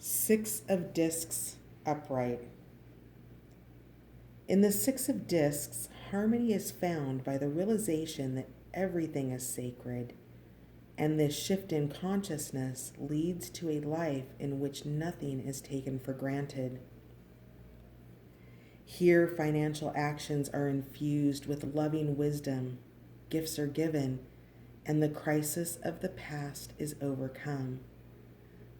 Six of Discs upright. In the Six of Discs, harmony is found by the realization that everything is sacred, and this shift in consciousness leads to a life in which nothing is taken for granted. Here, financial actions are infused with loving wisdom, gifts are given, and the crisis of the past is overcome.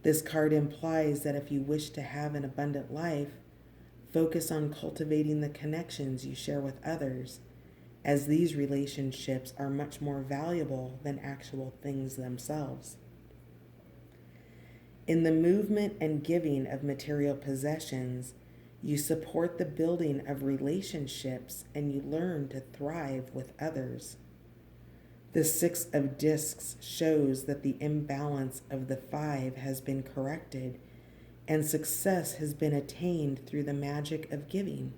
This card implies that if you wish to have an abundant life, focus on cultivating the connections you share with others, as these relationships are much more valuable than actual things themselves. In the movement and giving of material possessions, you support the building of relationships and you learn to thrive with others. The Six of Discs shows that the imbalance of the five has been corrected and success has been attained through the magic of giving.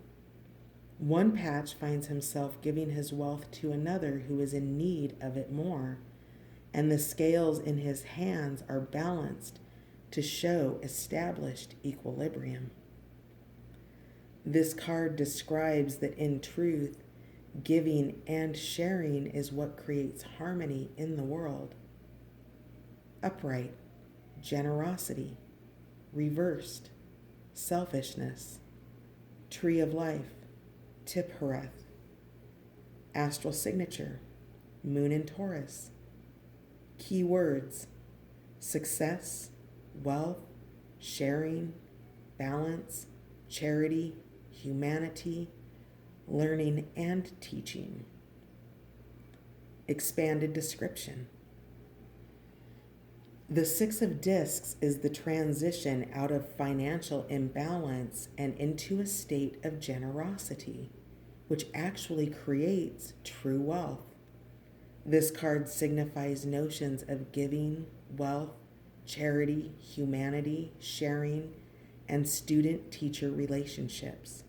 One patch finds himself giving his wealth to another who is in need of it more, and the scales in his hands are balanced to show established equilibrium. This card describes that in truth, giving and sharing is what creates harmony in the world. Upright, generosity, reversed, selfishness, tree of life, Tiphereth, astral signature, moon in Taurus. Key words: success, wealth, sharing, balance, charity, humanity, learning and teaching. Expanded description. The Six of Discs is the transition out of financial imbalance and into a state of generosity, which actually creates true wealth. This card signifies notions of giving, wealth, charity, humanity, sharing, and student-teacher relationships.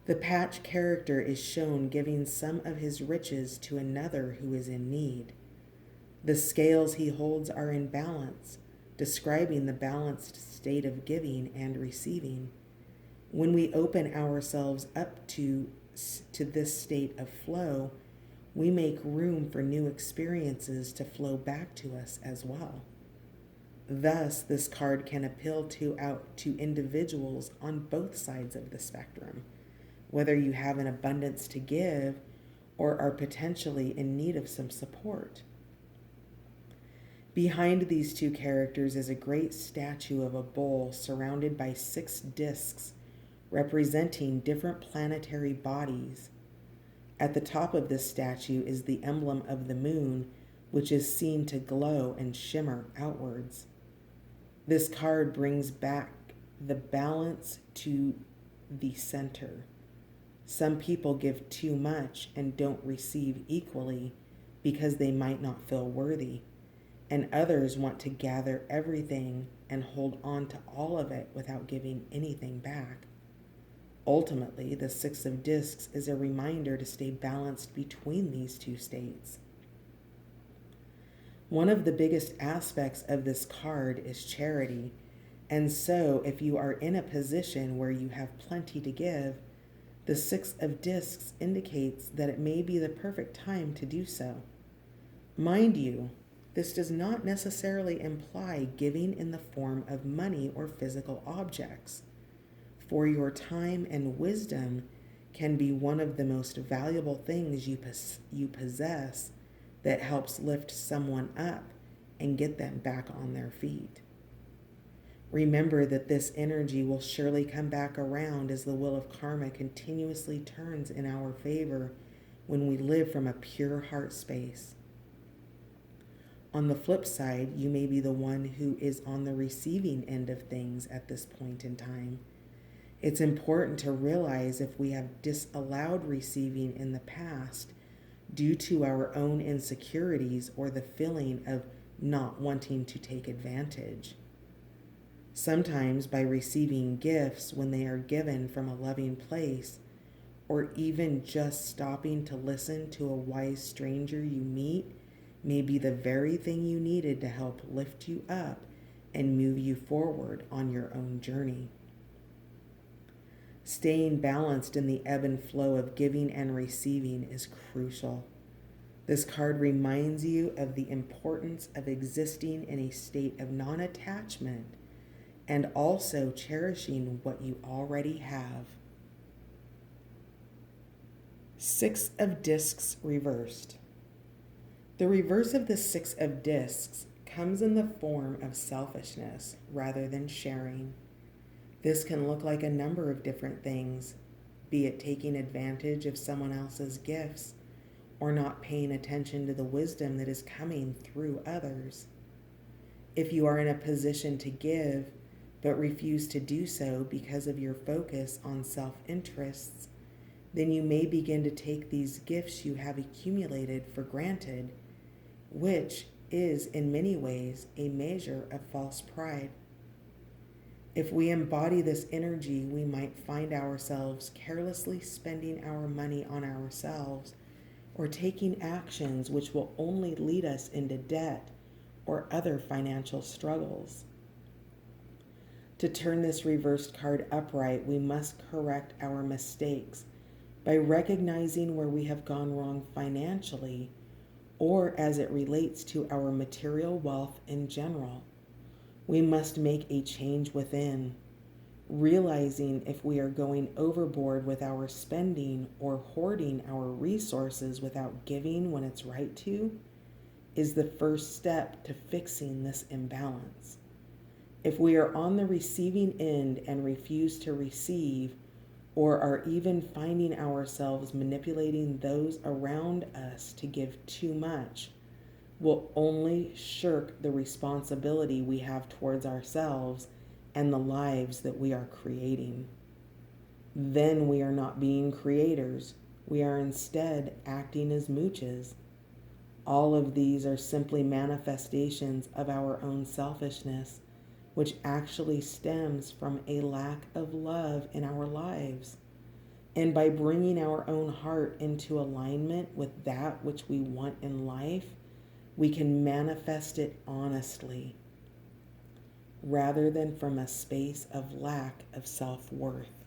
The patch character is shown giving some of his riches to another who is in need. The scales he holds are in balance, describing the balanced state of giving and receiving. When we open ourselves up to this state of flow, we make room for new experiences to flow back to us as well. Thus, this card can appeal to individuals on both sides of the spectrum, whether you have an abundance to give or are potentially in need of some support. Behind these two characters is a great statue of a bull surrounded by 6 discs representing different planetary bodies. At the top of this statue is the emblem of the moon, which is seen to glow and shimmer outwards. This card brings back the balance to the center. Some people give too much and don't receive equally because they might not feel worthy, and others want to gather everything and hold on to all of it without giving anything back. Ultimately, the Six of Discs is a reminder to stay balanced between these two states. One of the biggest aspects of this card is charity, and so if you are in a position where you have plenty to give, the Six of Discs indicates that it may be the perfect time to do so. Mind you, this does not necessarily imply giving in the form of money or physical objects, for your time and wisdom can be one of the most valuable things you possess that helps lift someone up and get them back on their feet. Remember that this energy will surely come back around as the wheel of karma continuously turns in our favor when we live from a pure heart space. On the flip side, you may be the one who is on the receiving end of things at this point in time. It's important to realize if we have disallowed receiving in the past due to our own insecurities or the feeling of not wanting to take advantage. Sometimes by receiving gifts when they are given from a loving place, or even just stopping to listen to a wise stranger you meet may be the very thing you needed to help lift you up and move you forward on your own journey. Staying balanced in the ebb and flow of giving and receiving is crucial. This card reminds you of the importance of existing in a state of non-attachment and also cherishing what you already have. Six of Discs reversed. The reverse of the Six of Discs comes in the form of selfishness rather than sharing. This can look like a number of different things, be it taking advantage of someone else's gifts or not paying attention to the wisdom that is coming through others. If you are in a position to give but refuse to do so because of your focus on self-interests, then you may begin to take these gifts you have accumulated for granted, which is in many ways a measure of false pride. If we embody this energy, we might find ourselves carelessly spending our money on ourselves or taking actions which will only lead us into debt or other financial struggles. To turn this reversed card upright, we must correct our mistakes by recognizing where we have gone wrong financially or as it relates to our material wealth in general. We must make a change within, realizing if we are going overboard with our spending or hoarding our resources without giving when it's right to, is the first step to fixing this imbalance. If we are on the receiving end and refuse to receive, or are even finding ourselves manipulating those around us to give too much, we'll only shirk the responsibility we have towards ourselves and the lives that we are creating. Then we are not being creators. We are instead acting as mooches. All of these are simply manifestations of our own selfishness, which actually stems from a lack of love in our lives. And by bringing our own heart into alignment with that which we want in life, we can manifest it honestly, rather than from a space of lack of self-worth.